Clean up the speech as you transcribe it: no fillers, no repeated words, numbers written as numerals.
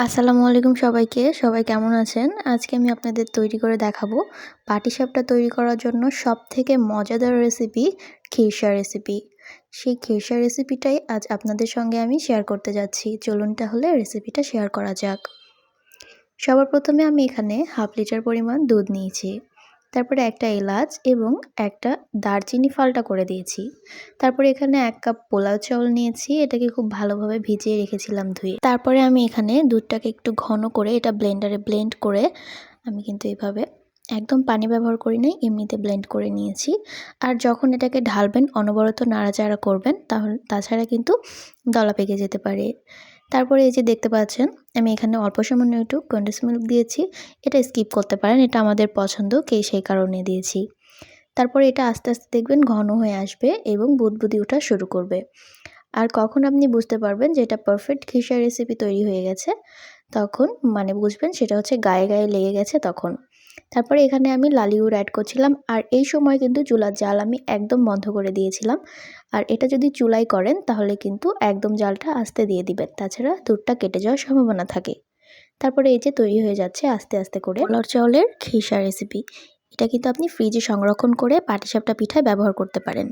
আসসালামু আলাইকুম সবাই কেমন আছেন? আজকে আমি আপনাদের তৈরি করে দেখাবো পাটিসাপটা তৈরি করার জন্য সবথেকে মজাদার রেসিপি খেরশা রেসিপি। সেই খেরশা রেসিপিটাই আজ আপনাদের সঙ্গে আমি শেয়ার করতে যাচ্ছি। চলুন তাহলে রেসিপিটা শেয়ার করা যাক। সবার প্রথমে আমি এখানে 1/2 লিটার পরিমাণ দুধ নিয়েছি। তারপরে একটা এলাচ এবং একটা দারচিনি ফালটা করে দিয়েছি। তারপরে এখানে 1 কাপ পোলাও চাউল নিয়েছি, এটাকে খুব ভালোভাবে ভিজিয়ে রেখেছিলাম ধুয়ে। তারপরে আমি এখানে দুধটাকে একটু ঘন করে এটা ব্লেন্ডারে ব্লেন্ড করে আমি কিন্তু এভাবে একদম পানি ব্যবহার করি নাই, এমনিতে ব্লেন্ড করে নিয়েছি। আর যখন এটাকে ঢালবেন অনবরত নাড়াচাড়া করবেন, তাছাড়া কিন্তু দলা পেকে যেতে পারে। তারপরে এই যে দেখতে পাচ্ছেন আমি এখানে অল্প সামান্য একটু কনডেন্স মিল্ক দিয়েছি। এটা স্কিপ করতে পারেন, এটা আমাদের পছন্দ সেই কারণে দিয়েছি। তারপরে এটা আস্তে আস্তে দেখবেন ঘন হয়ে আসবে এবং বুদবুদি ওঠা শুরু করবে। আর কখন আপনি বুঝতে পারবেন যে এটা পারফেক্ট খেসা রেসিপি তৈরি হয়ে গেছে, তখন মানে বুঝবেন সেটা হচ্ছে গায়ে গায়ে লেগে গেছে তখন। তারপরে এখানে আমি লালি গুড় অ্যাড করছিলাম, আর এই সময় কিন্তু চুলার জাল আমি একদম বন্ধ করে দিয়েছিলাম। আর এটা যদি চুলায় করেন তাহলে কিন্তু একদম জালটা আস্তে দিয়ে দিবেন, তাছাড়া দুধটা কেটে যাওয়ার সম্ভাবনা থাকে। তারপরে এই যে তৈরি হয়ে যাচ্ছে আস্তে আস্তে করে পোলাও চাউলের খেসা রেসিপি। এটা কিন্তু আপনি ফ্রিজে সংরক্ষণ করে পাটিসাপটা পিঠায় ব্যবহার করতে পারেন।